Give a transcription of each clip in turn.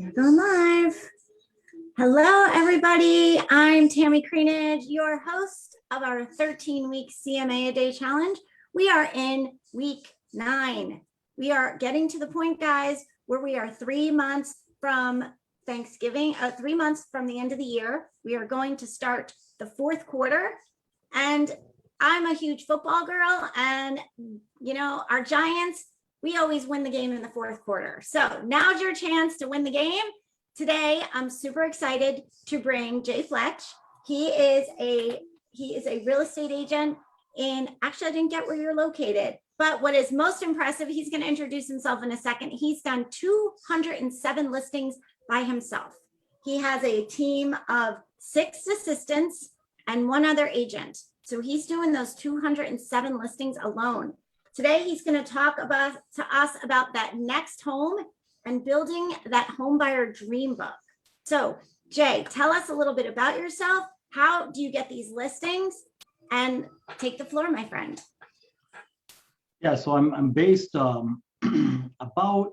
We're going live. Hello, everybody. I'm Tammy Creenage, your host of our 13-week CMA a Day challenge. We are in week 9. We are getting to the point, guys, where we are 3 months from Thanksgiving, 3 months from the end of the year. We are going to start the 4th quarter. And I'm a huge football girl. And, you know, our Giants, we always win the game in the 4th quarter. So now's your chance to win the game. Today, I'm super excited to bring Jay Fletch. He is a real estate agent in, actually, I didn't get where you're located, but what is most impressive, he's going to introduce himself in a second. He's done 207 listings by himself. He has a team of 6 assistants and 1 other agent. So he's doing those 207 listings alone. Today, he's going to talk to us about that next home and building that home buyer dream book. So Jay, tell us a little bit about yourself. How do you get these listings? And take the floor, my friend. Yeah, so I'm based about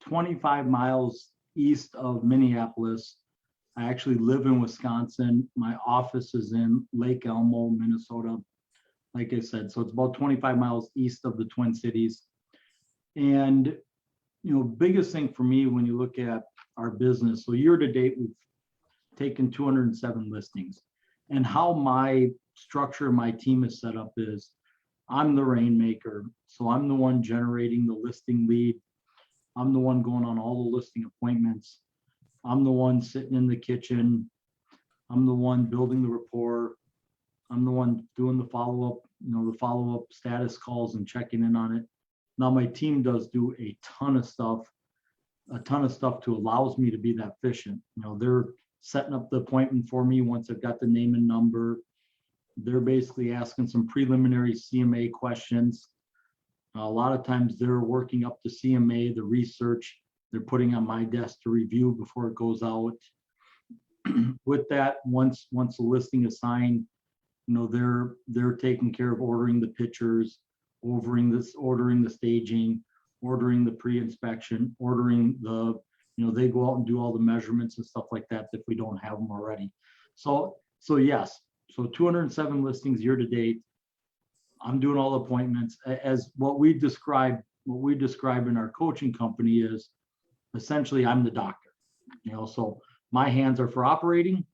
25 miles east of Minneapolis. I actually live in Wisconsin. My office is in Lake Elmo, Minnesota. Like I said, so it's about 25 miles east of the Twin Cities. And, you know, biggest thing for me when you look at our business, so year to date, we've taken 207 listings. And how my structure, my team is set up is I'm the rainmaker. So I'm the one generating the listing lead. I'm the one going on all the listing appointments. I'm the one sitting in the kitchen. I'm the one building the rapport. I'm the one doing the follow-up, you know, the follow-up status calls and checking in on it. Now my team does do a ton of stuff to allows me to be that efficient. You know, they're setting up the appointment for me once I've got the name and number. They're basically asking some preliminary CMA questions. A lot of times they're working up the CMA, the research they're putting on my desk to review before it goes out. With that, once the listing is signed, you know, they're taking care of ordering the pictures, ordering the staging, ordering the pre-inspection, ordering the, you know, they go out and do all the measurements and stuff like that if we don't have them already. So yes, so 207 listings year to date. I'm doing all the appointments. As what we describe in our coaching company is essentially I'm the doctor. You know, so my hands are for operating,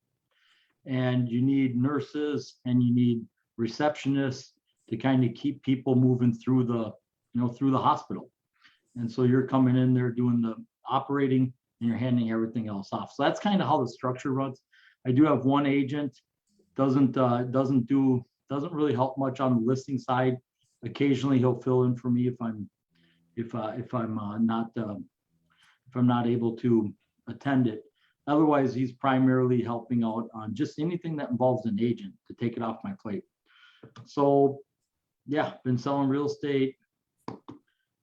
and you need nurses and you need receptionists to kind of keep people moving through the, you know, through the hospital. And so you're coming in there doing the operating and you're handing everything else off. So that's kind of how the structure runs. I do have one agent, doesn't really help much on the listing side. Occasionally he'll fill in for me if I'm not able to attend it. Otherwise, he's primarily helping out on just anything that involves an agent to take it off my plate. So yeah, been selling real estate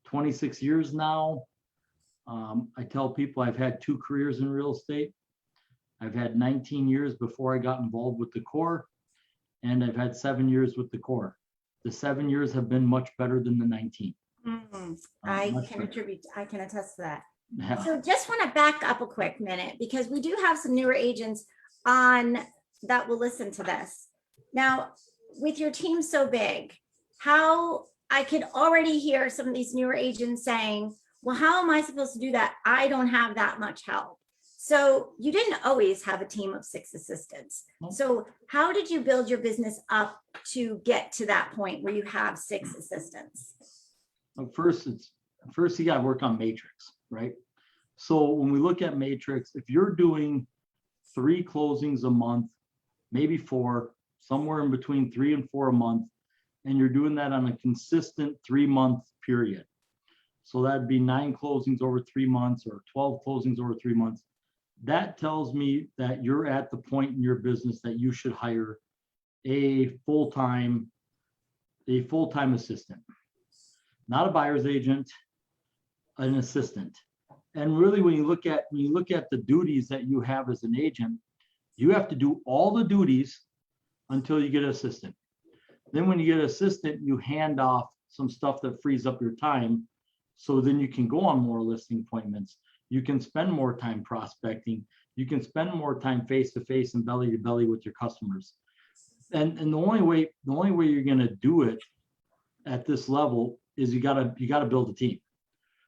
26 years now. I tell people I've had 2 careers in real estate. I've had 19 years before I got involved with the core, and I've had 7 years with the core. The 7 years have been much better than the 19. I can attest to that. Yeah. So just want to back up a quick minute because we do have some newer agents on that will listen to this. Now, with your team so big, how I could already hear some of these newer agents saying, well, how am I supposed to do that? I don't have that much help. So you didn't always have a team of 6 assistants. So how did you build your business up to get to that point where you have 6 assistants? Well, first you got to work on matrix, right? So when we look at matrix, if you're doing 3 closings a month, maybe 4, somewhere in between 3 and 4 a month, and you're doing that on a consistent 3-month period. So that'd be 9 closings over 3 months or 12 closings over 3 months. That tells me that you're at the point in your business that you should hire a full-time assistant, not a buyer's agent, an assistant. And really, when you look at the duties that you have as an agent, you have to do all the duties until you get an assistant. Then when you get an assistant, you hand off some stuff that frees up your time. So then you can go on more listing appointments. You can spend more time prospecting. You can spend more time face to face and belly to belly with your customers. And the only way you're going to do it at this level is you got to build a team.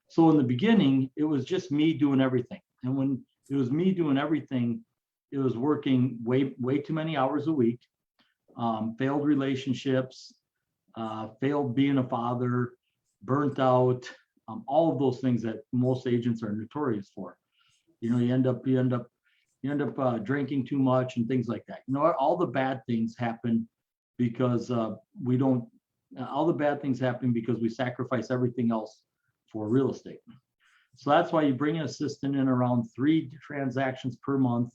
So in the beginning, it was just me doing everything. And when it was me doing everything, it was working way too many hours a week, failed relationships, failed being a father, burnt out, all of those things that most agents are notorious for. You know, you end up drinking too much and things like that. You know, all the bad things happen because all the bad things happen because we sacrifice everything else for real estate. So that's why you bring an assistant in around 3 transactions per month.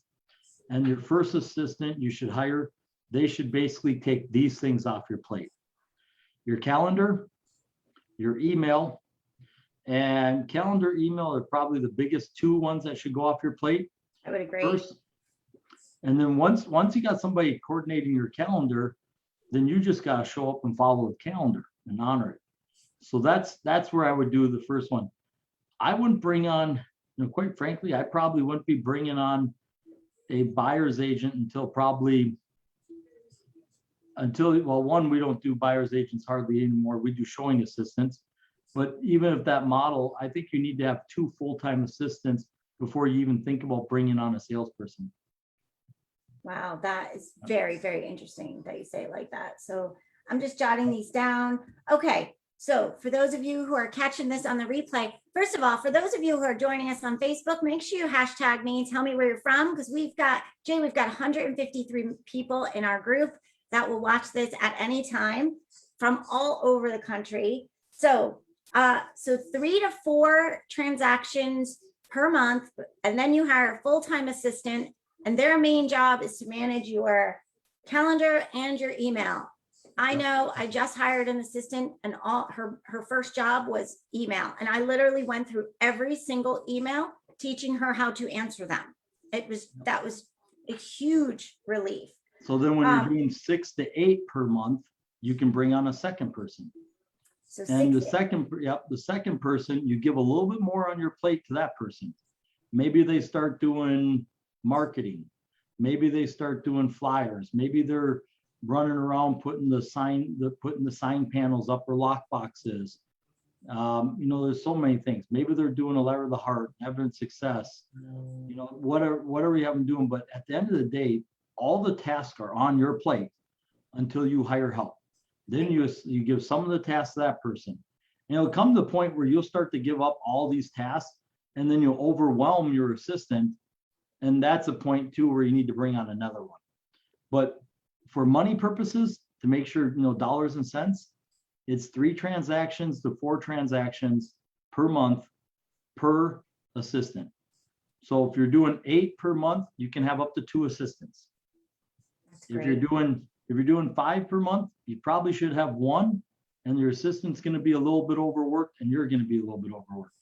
And your first assistant you should hire, they should basically take these things off your plate: your calendar, your email. And calendar, email are probably the biggest 2 ones that should go off your plate. I would agree. First, and then once you got somebody coordinating your calendar, then you just got to show up and follow the calendar and honor it. So that's where I would do the first one. I wouldn't bring on, you know, quite frankly, I probably wouldn't be bringing on a buyer's agent until well, one, we don't do buyer's agents hardly anymore. We do showing assistants. But even if that model, I think you need to have 2 full-time assistants before you even think about bringing on a salesperson. Wow, that is very, very interesting that you say it like that. So I'm just jotting these down. Okay, so for those of you who are catching this on the replay, first of all, for those of you who are joining us on Facebook, make sure you hashtag me and tell me where you're from, because we've got 153 people in our group that will watch this at any time from all over the country. So 3 to 4 transactions per month, and then you hire a full-time assistant, and their main job is to manage your calendar and your email. I know I just hired an assistant, and all her first job was email. And I literally went through every single email, teaching her how to answer them. That was a huge relief. So then when you're doing 6 to 8 per month, you can bring on a second person. So And the second person, you give a little bit more on your plate to that person. Maybe they start doing marketing. Maybe they start doing flyers. Maybe they're running around putting the sign panels up or lock boxes. You know, there's so many things. Maybe they're doing a letter of the heart, evidence success. You know, whatever you have them doing. But at the end of the day, all the tasks are on your plate until you hire help. Then you give some of the tasks to that person. And it'll come to the point where you'll start to give up all these tasks, and then you'll overwhelm your assistant. And that's a point too where you need to bring on another one. But for money purposes, to make sure, you know, dollars and cents, it's 3 transactions to 4 transactions per month per assistant. So if you're doing 8 per month, you can have up to 2 assistants. If you're doing 5 per month, you probably should have 1, and your assistant's going to be a little bit overworked, and you're going to be a little bit overworked.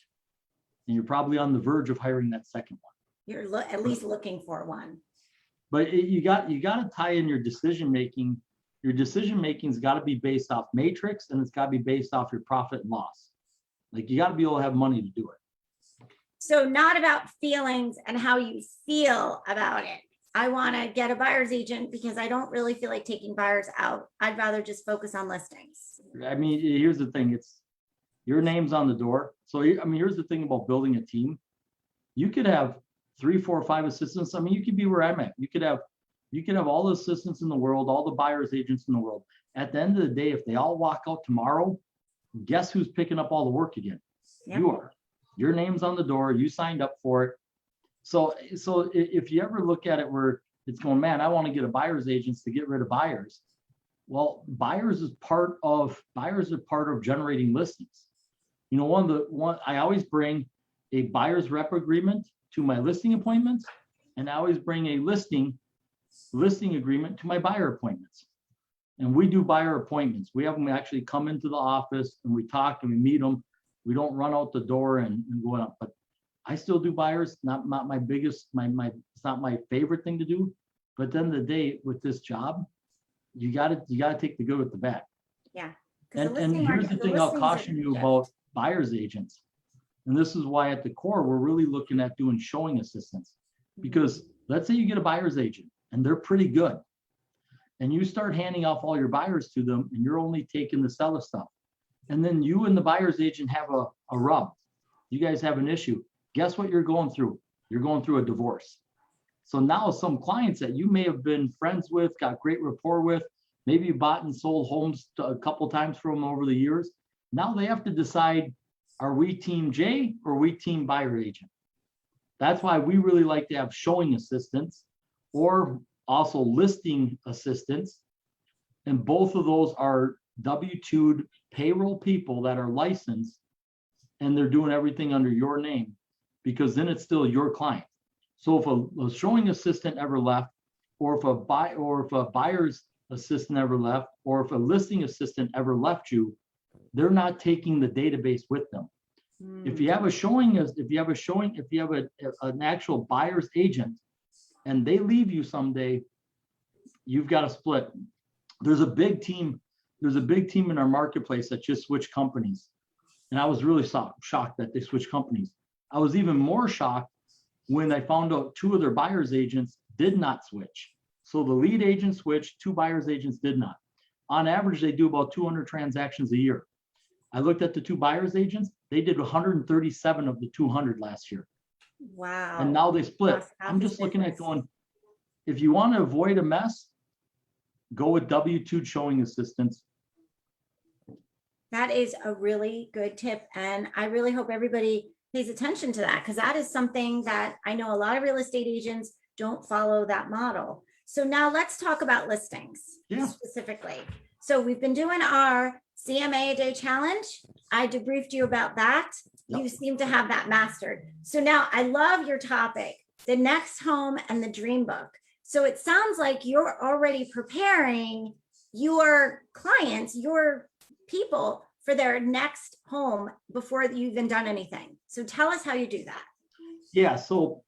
And you're probably on the verge of hiring that second one. You're at least looking for one. But you got to tie in your decision making. Your decision making's got to be based off matrix, and it's got to be based off your profit and loss. Like, you got to be able to have money to do it. So not about feelings and how you feel about it. I want to get a buyer's agent because I don't really feel like taking buyers out. I'd rather just focus on listings. I mean, here's the thing. It's your name's on the door. So, I mean, here's the thing about building a team. You could have 3, 4, 5 assistants. I mean, you could be where I'm at. You could have all the assistants in the world, all the buyer's agents in the world. At the end of the day, if they all walk out tomorrow, guess who's picking up all the work again? Yep. You are. Your name's on the door. You signed up for it. So if you ever look at it where it's going, man, I want to get a buyer's agent to get rid of buyers. Well, buyers are part of generating listings. You know, I always bring a buyer's rep agreement to my listing appointments, and I always bring a listing agreement to my buyer appointments. And we do buyer appointments. We have them actually come into the office, and we talk and we meet them. We don't run out the door and go up. But I still do buyers. Not my biggest, it's not my favorite thing to do. But at the end of the day, with this job, you gotta take the good with the bad. Yeah. And here's the thing I'll caution you about buyer's agents. And this is why at the core, we're really looking at doing showing assistance. Because let's say you get a buyer's agent and they're pretty good. And you start handing off all your buyers to them and you're only taking the seller stuff. And then you and the buyer's agent have a rub. You guys have an issue. Guess what you're going through? You're going through a divorce. So now some clients that you may have been friends with, got great rapport with, maybe you bought and sold homes a couple times from them over the years. Now they have to decide, are we team J or are we team buyer agent? That's why we really like to have showing assistants or also listing assistants. And both of those are W-2'd payroll people that are licensed and they're doing everything under your name, because then it's still your client. So if a showing assistant ever left, or if a buyer's assistant ever left, or if a listing assistant ever left you, they're not taking the database with them. If you have an actual buyer's agent and they leave you someday, you've got to split. There's a big team in our marketplace that just switched companies. And I was really shocked that they switched companies. I was even more shocked when I found out 2 of their buyer's agents did not switch. So the lead agent switched, 2 buyer's agents did not. On average, they do about 200 transactions a year. I looked at the 2 buyer's agents, they did 137 of the 200 last year. Wow. And now they split. That's half I'm the just looking at business. going, if you want to avoid a mess, go with W-2 showing assistants. That is a really good tip. And I really hope everybody pays attention to that, because that is something that I know a lot of real estate agents don't follow that model. So now let's talk about listings specifically. So we've been doing our CMA a day challenge. I debriefed you about that. Yep. You seem to have that mastered. So now I love your topic, the next home and the dream book. So it sounds like you're already preparing your clients, your people, for their next home before you've even done anything. So tell us how you do that. Yeah, so,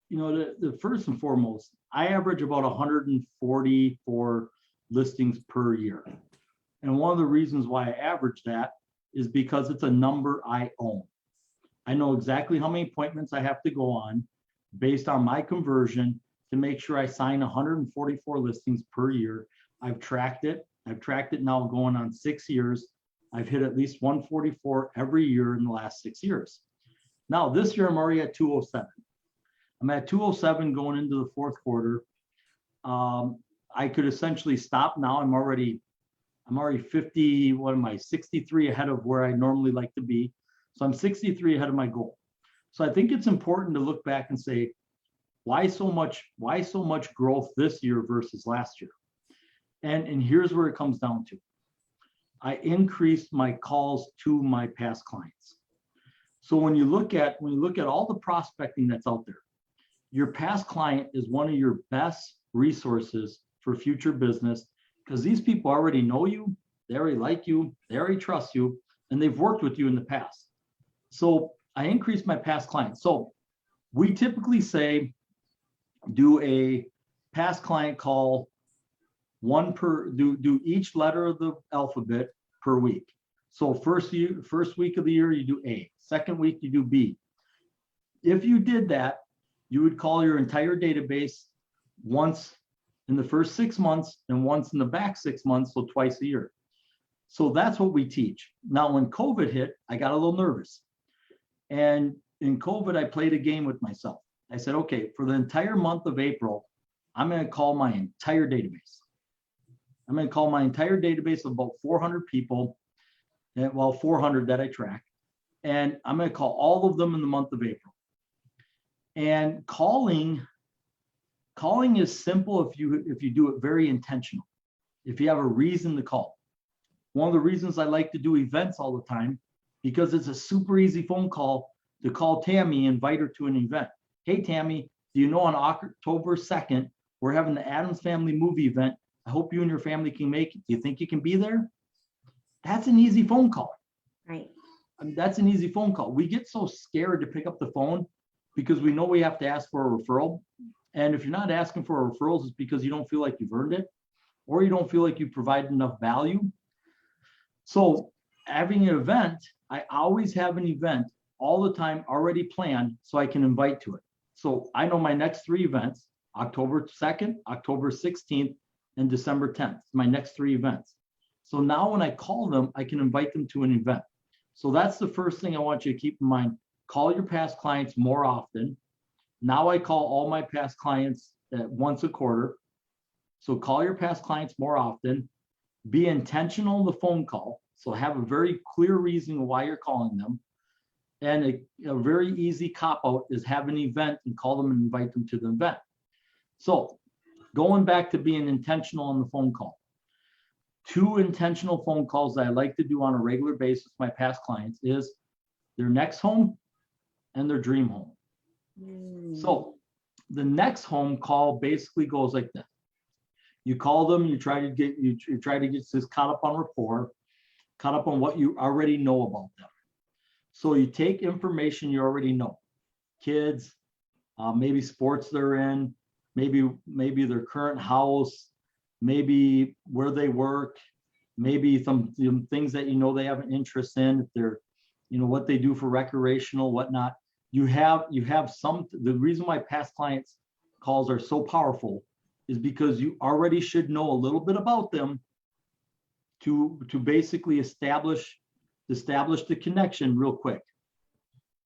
the first and foremost, I average about 144 listings per year. And one of the reasons why I average that is because it's a number I own. I know exactly how many appointments I have to go on based on my conversion to make sure I sign 144 listings per year. I've tracked it now going on 6 years. I've hit at least 144 every year in the last 6 years. Now this year I'm already at 207. I'm at 207 going into the 4th quarter. I could essentially stop now. I'm already 50, 63 ahead of where I normally like to be. So I'm 63 ahead of my goal. So I think it's important to look back and say, why so much growth this year versus last year? And here's where it comes down to. I increased my calls to my past clients. So when you look at all the prospecting that's out there, your past client is one of your best resources for future business, because these people already know you, they already like you, they already trust you, and they've worked with you in the past. So I increased my past clients. So we typically say do a past client call do each letter of the alphabet per week. So first week of the year, you do A. Second week, you do B. If you did that, you would call your entire database once in the first 6 months and once in the back 6 months, so twice a year. So that's what we teach. Now, when COVID hit, I got a little nervous. And in COVID, I played a game with myself. I said, okay, for the entire month of April, I'm going to call my entire database. I'm going to call my entire database of about 400 people, 400 that I track, and I'm going to call all of them in the month of April. And calling is simple if you do it very intentional, if you have a reason to call. One of the reasons I like to do events all the time, because it's a super easy phone call to call Tammy, invite her to an event. Hey, Tammy, do you know on October 2nd, we're having the Addams Family movie event. I hope you and your family can make it. Do you think you can be there? That's an easy phone call. Right. That's an easy phone call. We get so scared to pick up the phone because we know we have to ask for a referral. And if you're not asking for referrals, it's because you don't feel like you've earned it, or you don't feel like you provide enough value. So having an event, I always have an event all the time already planned so I can invite to it. So I know my next 3 events, October 2nd, October 16th, and December 10th, my next 3 events. So now when I call them, I can invite them to an event. So that's the first thing I want you to keep in mind. Call your past clients more often. Now I call all my past clients at once a quarter. So call your past clients more often. Be intentional in the phone call. So have a very clear reason why you're calling them. And a very easy cop out is have an event and call them and invite them to the event. So going back to being intentional on the phone call. 2 intentional phone calls that I like to do on a regular basis with my past clients is their next home and their dream home. So the next home call basically goes like this. You call them, you try to get this caught up on rapport, caught up on what you already know about them. So you take information you already know, kids, maybe sports they're in, maybe their current house, maybe where they work, maybe some things that you know they have an interest in, if they're, what they do for recreational, whatnot. You have some, the reason why past clients calls are so powerful is because you already should know a little bit about them to basically establish the connection real quick.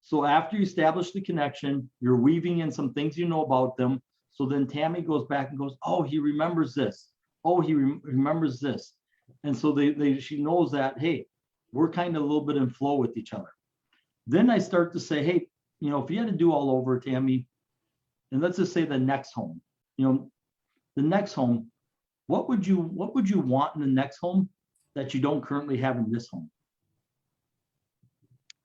So after you establish the connection, you're weaving in some things you know about them. So then Tammy goes back and goes, oh, he remembers this. Oh, he remembers this. And so she knows that, hey, we're kind of a little bit in flow with each other. Then I start to say, hey, if you had to do all over, Tammy, and let's just say the next home, the next home, what would you want in the next home that you don't currently have in this home?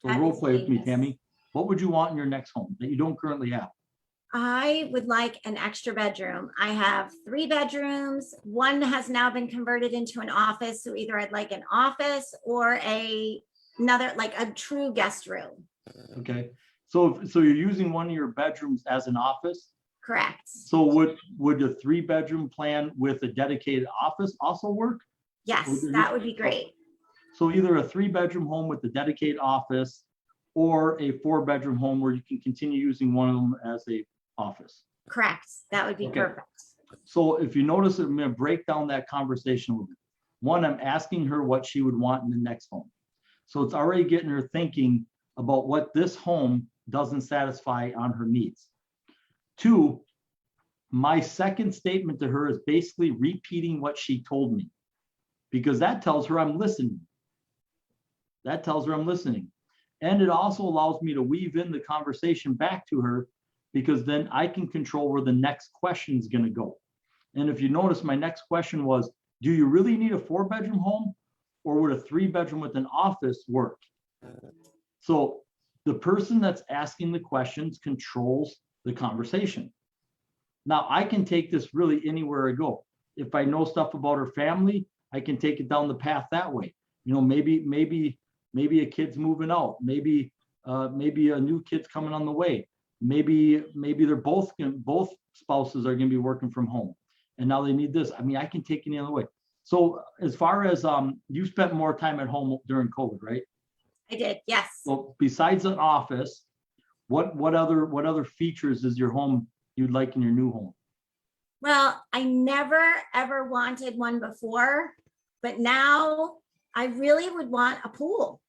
So role play with me, Tammy. What would you want in your next home that you don't currently have? I would like an extra bedroom. I have 3 bedrooms. One has now been converted into an office. So either I'd like an office or another, like a true guest room. Okay. So you're using one of your bedrooms as an office? Correct. So would a 3-bedroom plan with a dedicated office also work? Yes, that would be great. So either a 3-bedroom home with a dedicated office or a 4-bedroom home where you can continue using one of them as a office. Correct. That would be perfect. So if you notice, I'm going to break down that conversation with her. One, I'm asking her what she would want in the next home. So it's already getting her thinking about what this home doesn't satisfy on her needs. 2, my second statement to her is basically repeating what she told me, because that tells her I'm listening. That tells her I'm listening. And it also allows me to weave in the conversation back to her, because then I can control where the next question is going to go. And if you notice, my next question was, do you really need a 4-bedroom home, or would a 3-bedroom with an office work? So the person that's asking the questions controls the conversation. Now I can take this really anywhere I go. If I know stuff about her family, I can take it down the path that way. Maybe a kid's moving out. Maybe a new kid's coming on the way. Maybe they're both spouses are going to be working from home, and now they need this. I mean, I can take it any other way. So as far as you spent more time at home during COVID, right? I did, yes. Well, besides an office, what other features is your home you'd like in your new home? Well, I never ever wanted one before, but now I really would want a pool,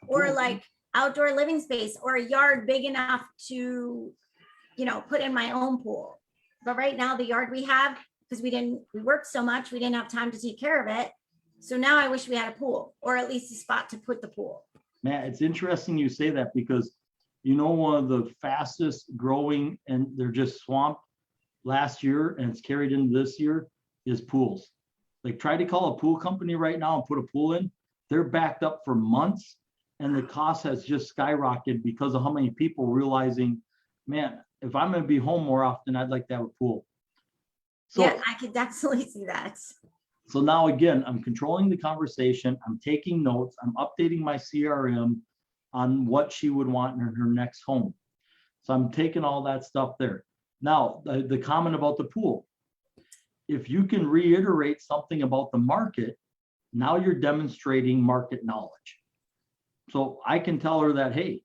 or like outdoor living space, or a yard big enough to, put in my own pool. But right now the yard we have, because we worked so much, we didn't have time to take care of it. So now I wish we had a pool, or at least a spot to put the pool. Man, it's interesting you say that, because one of the fastest growing, and they're just swamped last year and it's carried into this year, is pools. Like, try to call a pool company right now and put a pool in. They're backed up for months, and the cost has just skyrocketed because of how many people realizing, man, if I'm going to be home more often, I'd like to have a pool. So, yeah, I could definitely see that. So now again, I'm controlling the conversation. I'm taking notes. I'm updating my CRM on what she would want in her next home. So I'm taking all that stuff there. Now, the comment about the pool. If you can reiterate something about the market, now you're demonstrating market knowledge. So I can tell her that, hey,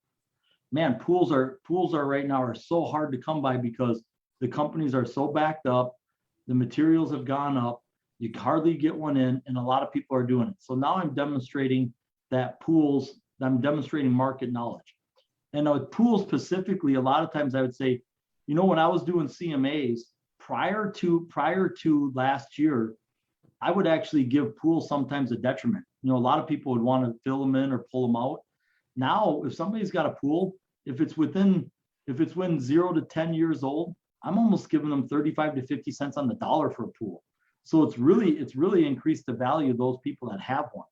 man, pools are right now are so hard to come by because the companies are so backed up, the materials have gone up, you hardly get one in, and a lot of people are doing it. So now I'm demonstrating I'm demonstrating market knowledge. And with pools specifically, a lot of times I would say, when I was doing CMAs prior to last year, I would actually give pools sometimes a detriment. A lot of people would want to fill them in or pull them out. Now, if somebody's got a pool, if it's when 0 to 10 years old, I'm almost giving them 35 to 50 cents on the dollar for a pool. So it's really increased the value of those people that have one,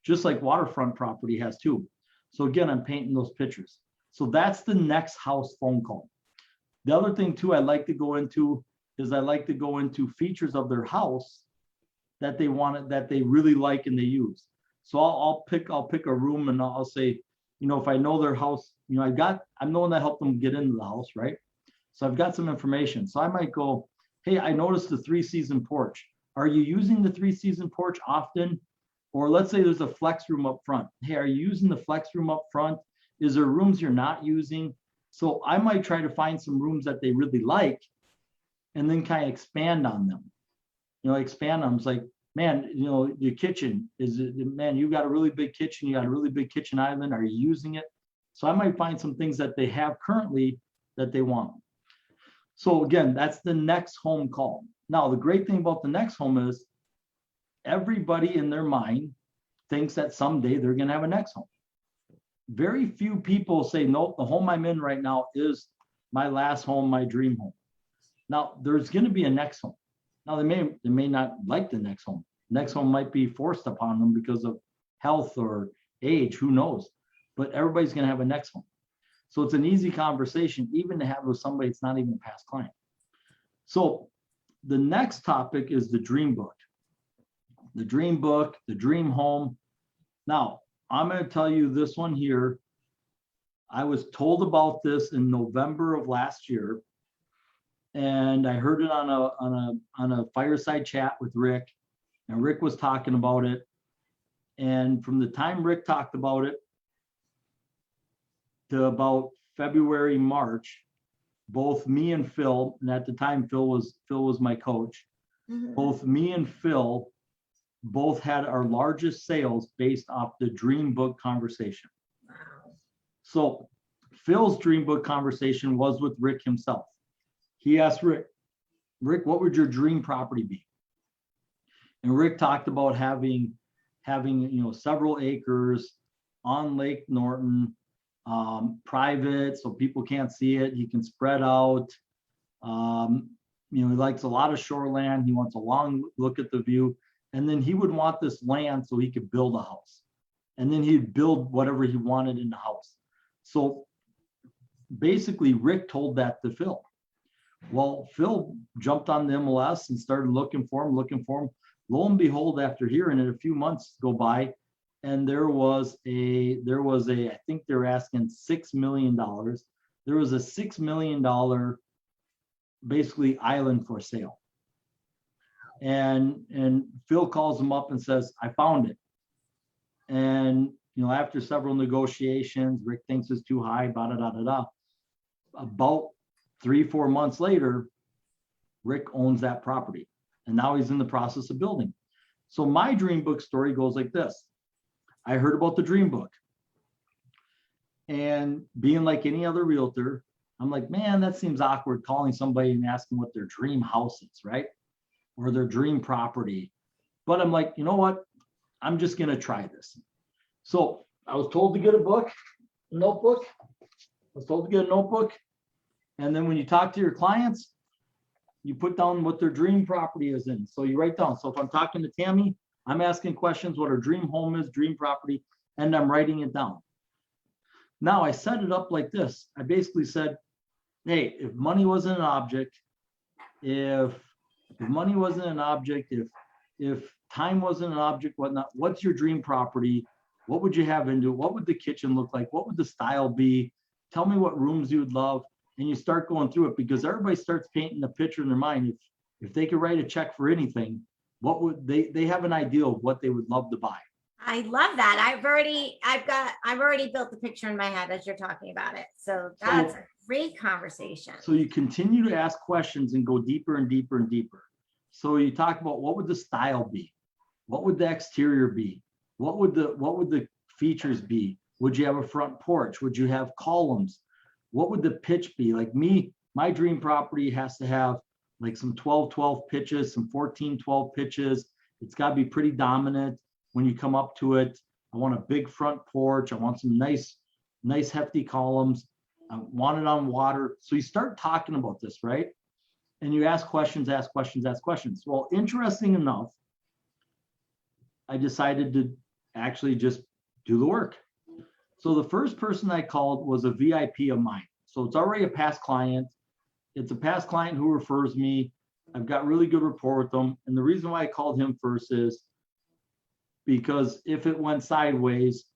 just like waterfront property has too. So again, I'm painting those pictures. So that's the next house phone call. The other thing too, I like to go into features of their house that they really like and they use. So I'll pick a room and I'll say, if I know their house, I'm the one that helped them get into the house, right? So I've got some information. So I might go, hey, I noticed the 3-season porch. Are you using the 3-season porch often? Or let's say there's a flex room up front. Hey, are you using the flex room up front? Is there rooms you're not using? So I might try to find some rooms that they really like and then kind of expand on them. Expand on them. It's like, man, your kitchen man, you got a really big kitchen, you got a really big kitchen island. Are you using it? So I might find some things that they have currently that they want. So again, that's the next home call. Now, the great thing about the next home is everybody in their mind thinks that someday they're going to have a next home. Very few people say, nope, the home I'm in right now is my last home, my dream home. Now, there's going to be a next home. Now, they may not like the next home. Next home might be forced upon them because of health or age, who knows? But everybody's going to have a next home. So it's an easy conversation, even to have with somebody that's not even a past client. So the next topic is the dream book. The dream book, the dream home. Now, I'm going to tell you this one here. I was told about this in November of last year, and I heard it on a fireside chat with Rick, and Rick was talking about it. And from the time Rick talked about it to about February, March, both me and Phil, and at the time Phil was my coach, both me and Phil both had our largest sales based off the dream book conversation. Wow. So Phil's dream book conversation was with Rick himself. He asked Rick, what would your dream property be? And Rick talked about having several acres on Lake Norton, private, so people can't see it. He can spread out. He likes a lot of shoreland. He wants a long look at the view. And then he would want this land so he could build a house. And then he'd build whatever he wanted in the house. So basically, Rick told that to Phil. Well, Phil jumped on the MLS and started looking for him. Lo and behold, after hearing it, a few months go by, and there was a, I think they're asking $6 million. There was a $6 million basically island for sale. And Phil calls him up and says, I found it. And, after several negotiations, Rick thinks it's too high, about 3-4 months later, Rick owns that property. And now he's in the process of building. So my dream book story goes like this. I heard about the dream book. And being like any other realtor, I'm like, man, that seems awkward calling somebody and asking what their dream house is, right? Or their dream property. But I'm like, you know what? I'm just going to try this. So I was told to get a notebook. And then when you talk to your clients, you put down what their dream property is in. So you write down. So if I'm talking to Tammy, I'm asking questions, what her dream home is, dream property, and I'm writing it down. Now I set it up like this. I basically said, hey, if money wasn't an object, if money wasn't an object, if time wasn't an object, whatnot, what's your dream property? What would you have into it? What would the kitchen look like? What would the style be? Tell me what rooms you would love. And you start going through it because everybody starts painting a picture in their mind. If they could write a check for anything, what would they have an idea of what they would love to buy. I love that. I've already built the picture in my head as you're talking about it. So that's a great conversation. So you continue to ask questions and go deeper and deeper and deeper. So you talk about what would the style be? What would the exterior be? What would the features be? Would you have a front porch? Would you have columns? What would the pitch be? Like me, my dream property has to have like some 12-12 pitches, some 14-12 pitches. It's got to be pretty dominant when you come up to it. I want a big front porch. I want some nice hefty columns. I want it on water. So you start talking about this, right? And you ask questions, ask questions, ask questions. Well, interesting enough, I decided to actually just do the work. So the first person I called was a VIP of mine. So it's already a past client. It's a past client who refers me. I've got really good rapport with them. And the reason why I called him first is because if it went sideways,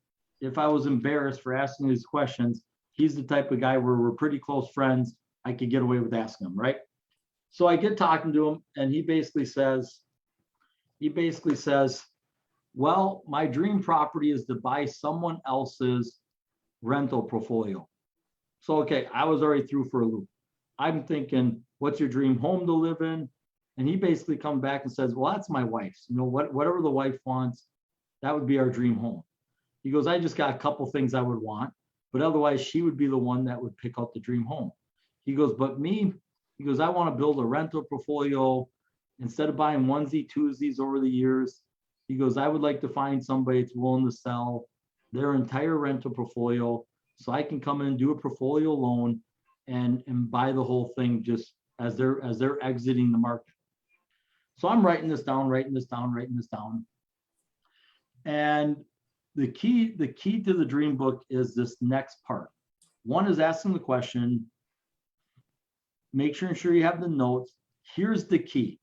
if I was embarrassed for asking these questions, he's the type of guy where we're pretty close friends. I could get away with asking him, right? So I get talking to him and he basically says, well, my dream property is to buy someone else's rental portfolio. So, okay, I was already through for a loop. I'm thinking, what's your dream home to live in? And he basically comes back and says, well, that's my wife's. You know, whatever the wife wants, that would be our dream home. He goes, I just got a couple things I would want, but otherwise she would be the one that would pick out the dream home. He goes, but me, he goes, I want to build a rental portfolio. Instead of buying onesie, twosies over the years, he goes, I would like to find somebody that's willing to sell their entire rental portfolio so I can come in and do a portfolio loan and buy the whole thing just as they're exiting the market. So I'm writing this down. And the key to the dream book is this next part. One is asking the question, make sure you have the notes. Here's the key.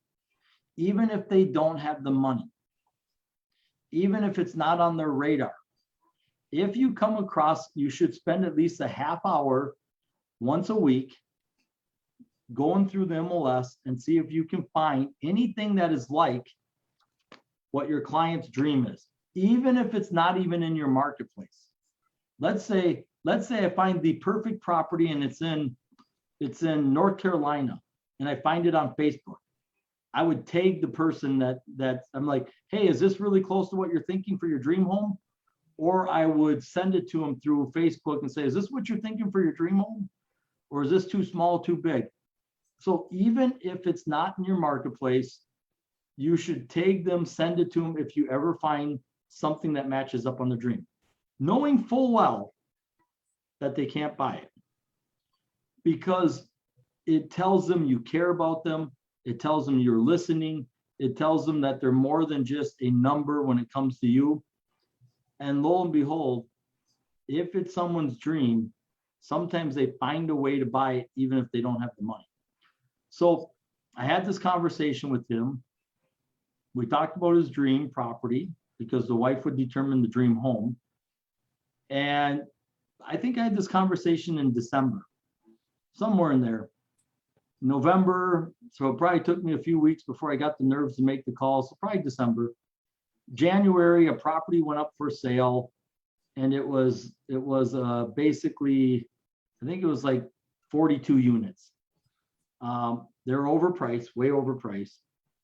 Even if they don't have the money, even if it's not on their radar, if you come across, you should spend at least a half hour once a week going through the MLS and see if you can find anything that is like what your client's dream is, even if it's not even in your marketplace. Let's say I find the perfect property and it's in North Carolina and I find it on Facebook. I would tag the person that I'm like, hey, is this really close to what you're thinking for your dream home? Or I would send it to them through Facebook and say, is this what you're thinking for your dream home? Or is this too small, too big? So even if it's not in your marketplace, you should tag them, send it to them if you ever find something that matches up on the dream, knowing full well that they can't buy it, because it tells them you care about them. It tells them you're listening. It tells them that they're more than just a number when it comes to you. And lo and behold, if it's someone's dream, sometimes they find a way to buy it even if they don't have the money. So I had this conversation with him. We talked about his dream property because the wife would determine the dream home. And I think I had this conversation in December, somewhere in there. November, so it probably took me a few weeks before I got the nerves to make the call, so probably December. January, a property went up for sale, and it was basically, I think it was like 42 units. They're overpriced, way overpriced.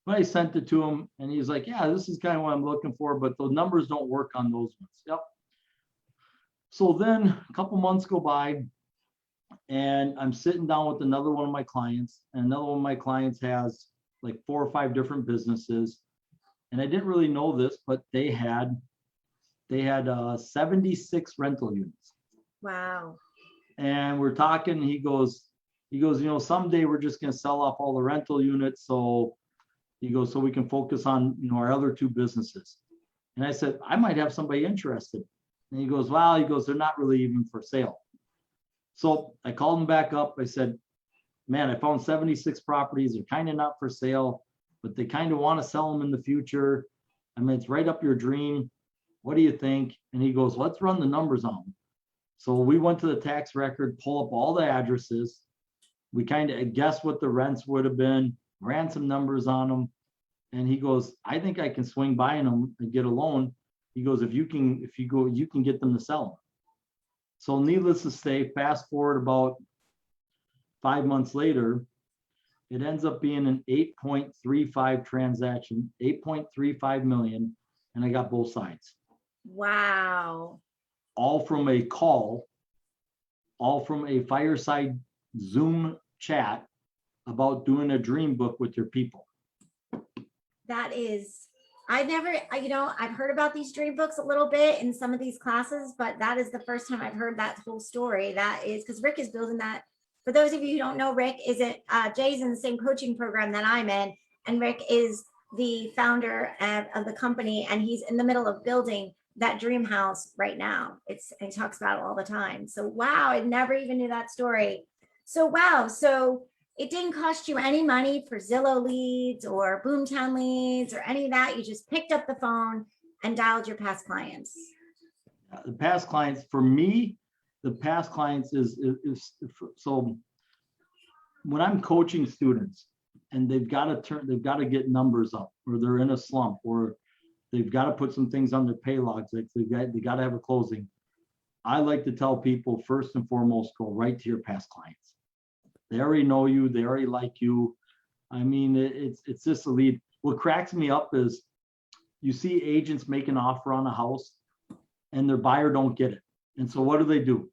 But I sent it to him, and he's like, yeah, this is kind of what I'm looking for, but the numbers don't work on those ones. Yep. So then a couple months go by, and I'm sitting down with another one of my clients, and another one of my clients has like 4 or 5 different businesses. And I didn't really know this, but they had 76 rental units. Wow. And we're talking, he goes, you know, someday we're just going to sell off all the rental units. So he goes, so we can focus on, you know, our other 2 businesses. And I said, I might have somebody interested. And he goes, well, they're not really even for sale. So I called him back up. I said, man, I found 76 properties. They're kind of not for sale, but they kind of want to sell them in the future. I mean, it's right up your dream. What do you think? And he goes, let's run the numbers on them. So we went to the tax record, pull up all the addresses. We kind of guessed what the rents would have been, ran some numbers on them. And he goes, I think I can swing by them and get a loan. He goes, if you go, you can get them to sell them. So needless to say, fast forward about 5 months later, it ends up being an 8.35 transaction, 8.35 million, and I got both sides. Wow. All from a call, all from a fireside Zoom chat about doing a dream book with your people. That is, I've heard about these dream books a little bit in some of these classes, but that is the first time I've heard that whole story. That is because Rick is building that. For those of you who don't know, Rick Jay's in the same coaching program that I'm in, and Rick is the founder of the company, and he's in the middle of building that dream house right now. He talks about it all the time. So wow, I never even knew that story. So wow, so it didn't cost you any money for Zillow leads or Boomtown leads or any of that. You just picked up the phone and dialed your past clients. The past clients, for me, the past clients is so when I'm coaching students and they've got to get numbers up, or they're in a slump, or they've got to put some things on their pay logs, like they got to have a closing. I like to tell people, first and foremost, go right to your past clients. They already know you. They already like you. I mean, it's just a lead. What cracks me up is you see agents make an offer on a house and their buyer don't get it. And so what do?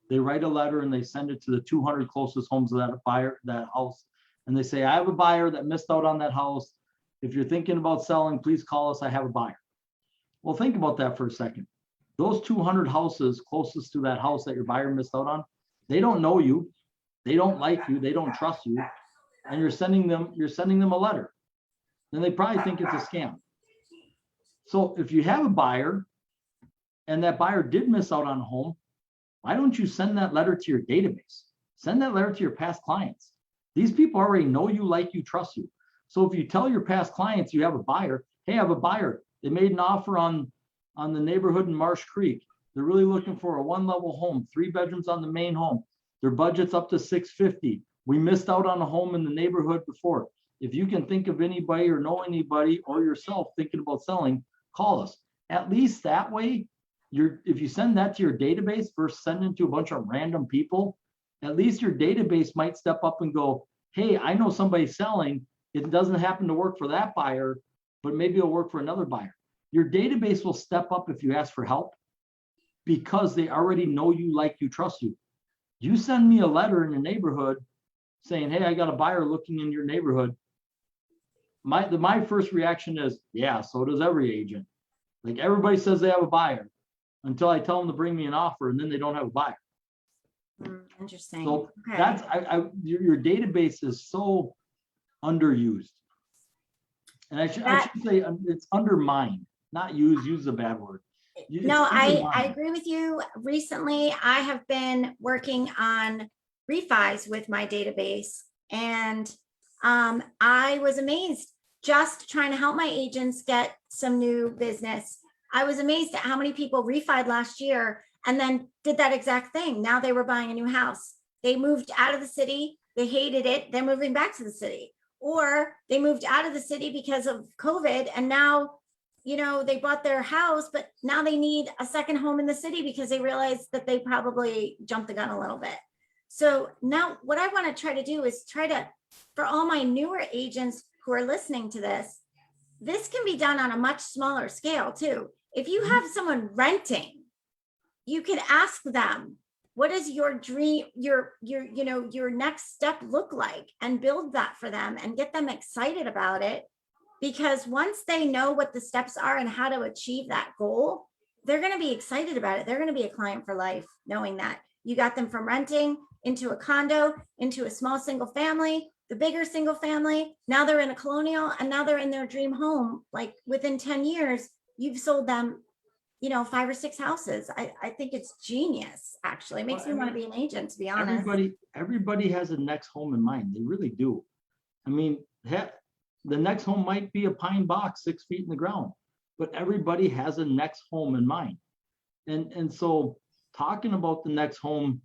They write a letter and they send it to the 200 closest homes of that house. And they say, I have a buyer that missed out on that house. If you're thinking about selling, please call us. I have a buyer. Well, think about that for a second. Those 200 houses closest to that house that your buyer missed out on, they don't know you. They don't like you. They don't trust you. And you're sending them a letter. Then they probably think it's a scam. So if you have a buyer and that buyer did miss out on a home, why don't you send that letter to your database? Send that letter to your past clients. These people already know you, like you, trust you. So if you tell your past clients you have a buyer, hey, I have a buyer. They made an offer on the neighborhood in Marsh Creek. They're really looking for a 1-level home, 3 bedrooms on the main home. Their budget's up to $650,000. We missed out on a home in the neighborhood before. If you can think of anybody or know anybody or yourself thinking about selling, call us. At least that way, if you send that to your database versus sending to a bunch of random people, at least your database might step up and go, hey, I know somebody selling. It doesn't happen to work for that buyer, but maybe it'll work for another buyer. Your database will step up if you ask for help because they already know you, like you, trust you. You send me a letter in your neighborhood saying, hey, I got a buyer looking in your neighborhood. My first reaction is, yeah, so does every agent. Like everybody says they have a buyer until I tell them to bring me an offer, and then they don't have a buyer. Interesting. So okay. that's your database is so underused. And I should say it's undermined, not used. Use a bad word. No, I agree with you. Recently, I have been working on refis with my database, and I was amazed just trying to help my agents get some new business. I was amazed at how many people refied last year and then did that exact thing. Now they were buying a new house. They moved out of the city. They hated it. They're moving back to the city. Or they moved out of the city because of COVID, and now they bought their house, but now they need a second home in the city because they realized that they probably jumped the gun a little bit. So now what I want to try to do is for all my newer agents who are listening to this can be done on a much smaller scale too. If you have someone renting, you could ask them, what does your dream, your next step look like, and build that for them and get them excited about it. Because once they know what the steps are and how to achieve that goal, they're going to be excited about it. They're going to be a client for life, knowing that you got them from renting into a condo, into a small single family, the bigger single family. Now they're in a colonial, and now they're in their dream home. Like within 10 years, you've sold them, 5 or 6 houses. I think it's genius, actually. It makes me want to be an agent, to be honest. Everybody has a next home in mind. They really do. I mean, the next home might be a pine box 6 feet in the ground, but everybody has a next home in mind. And so talking about the next home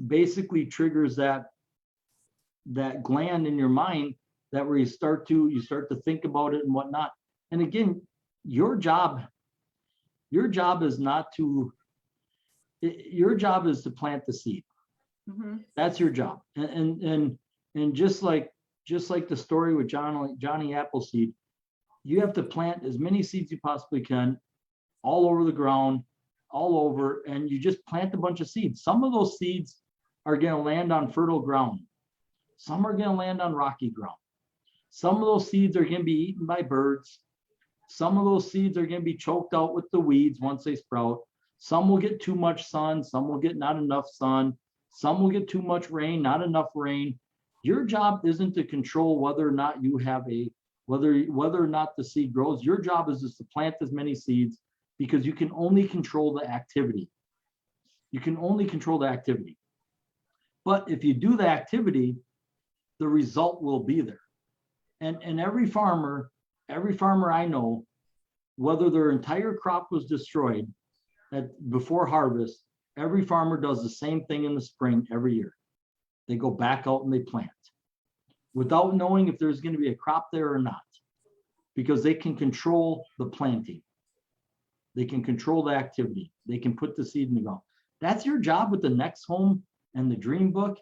basically triggers that gland in your mind that where you start to think about it and whatnot. And again, your job Your job is not to, your job is to plant the seed. Mhm. That's your job. And just like the story with Johnny Appleseed, you have to plant as many seeds you possibly can all over the ground, all over, and you just plant a bunch of seeds. Some of those seeds are going to land on fertile ground. Some are going to land on rocky ground. Some of those seeds are going to be eaten by birds. Some of those seeds are going to be choked out with the weeds once they sprout. Some will get too much sun. Some will get not enough sun. Some will get too much rain, not enough rain. Your job isn't to control whether or not you have whether or not the seed grows. Your job is just to plant as many seeds, because you can only control the activity. You can only control the activity. But if you do the activity, the result will be there. And every farmer I know, whether their entire crop was destroyed before harvest, every farmer does the same thing in the spring every year. They go back out and they plant without knowing if there's going to be a crop there or not, because they can control the planting. They can control the activity. They can put the seed in the ground. That's your job with the Next Home and the Dream Book.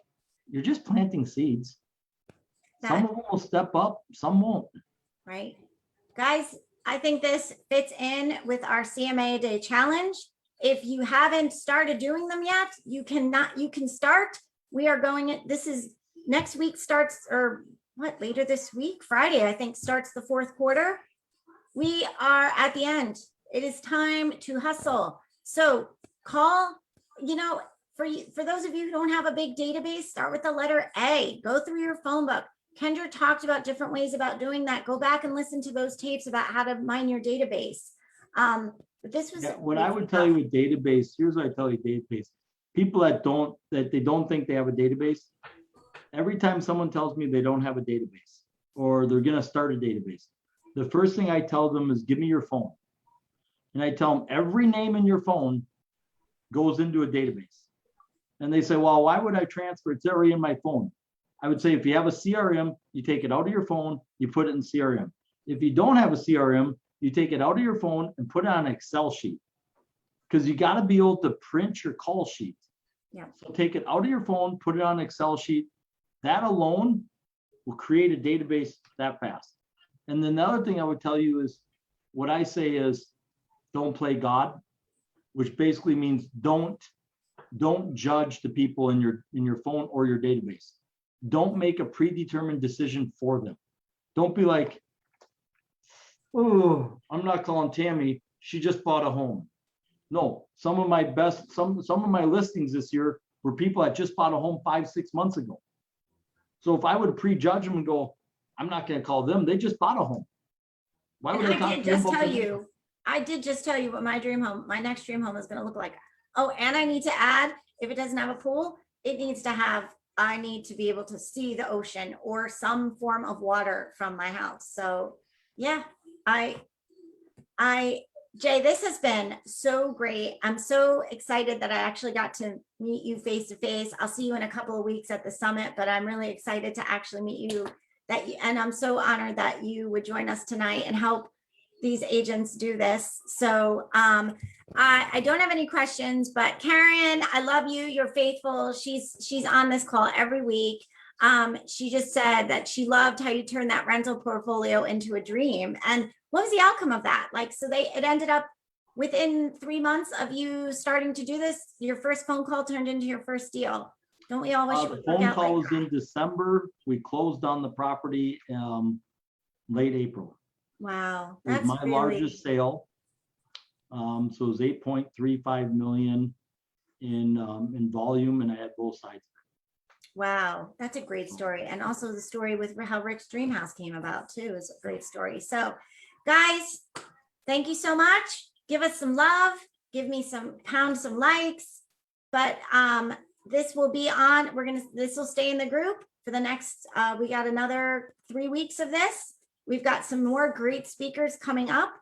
You're just planting seeds. Some of them will step up, some won't. Right. Guys, I think this fits in with our CMA a Day challenge. If you haven't started doing them yet, you can start. We are going, this is next week starts, or what, later this week, Friday, I think, starts the fourth quarter. We are at the end. It is time to hustle. So call, for those of you who don't have a big database, start with the letter A, go through your phone book. Kendra talked about different ways about doing that. Go back and listen to those tapes about how to mine your database. But this was what I would tell you with database. Here's what I tell you: database. People that they don't think they have a database. Every time someone tells me they don't have a database or they're going to start a database, the first thing I tell them is, give me your phone. And I tell them every name in your phone goes into a database. And they say, well, why would I transfer? It's already in my phone. I would say, if you have a CRM, you take it out of your phone, you put it in CRM. If you don't have a CRM, you take it out of your phone and put it on an Excel sheet, because you got to be able to print your call sheet. Yeah. So take it out of your phone, put it on an Excel sheet. That alone will create a database that fast. And then the other thing I would tell you is, what I say is, don't play God, which basically means don't judge the people in your phone or your database. Don't make a predetermined decision for them. Don't be like, oh, I'm not calling Tammy, she just bought a home. No, some of my listings this year were people that just bought a home 5-6 months ago. So if I would prejudge them and go, I'm not going to call them, they just bought a home. Why would I did just tell you? I did just tell you what my next dream home is going to look like. Oh, and I need to add, if it doesn't have a pool, I need to be able to see the ocean or some form of water from my house. So yeah, Jay, this has been so great. I'm so excited that I actually got to meet you face to face. I'll see you in a couple of weeks at the summit, but I'm really excited to actually meet you. And I'm so honored that you would join us tonight and help these agents do this. So I don't have any questions, but Karen, I love you. You're faithful. She's on this call every week. She just said that she loved how you turned that rental portfolio into a dream. And what was the outcome of that? Like, so it ended up within 3 months of you starting to do this, your first phone call turned into your first deal. Don't we all wish it would work out? The phone call like was in December. We closed on the property late April. Wow, that's my largest sale. So it was 8.35 million in volume, and I had both sides. Wow, that's a great story. And also the story with how Rick's Dream House came about too is a great story. So guys, thank you so much. Give us some love. Give me pound some likes. But this will be on. This will stay in the group for the next. We got another 3 weeks of this. We've got some more great speakers coming up.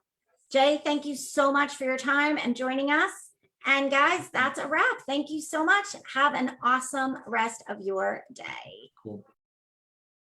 Jay, thank you so much for your time and joining us. And guys, that's a wrap. Thank you so much. Have an awesome rest of your day. Cool.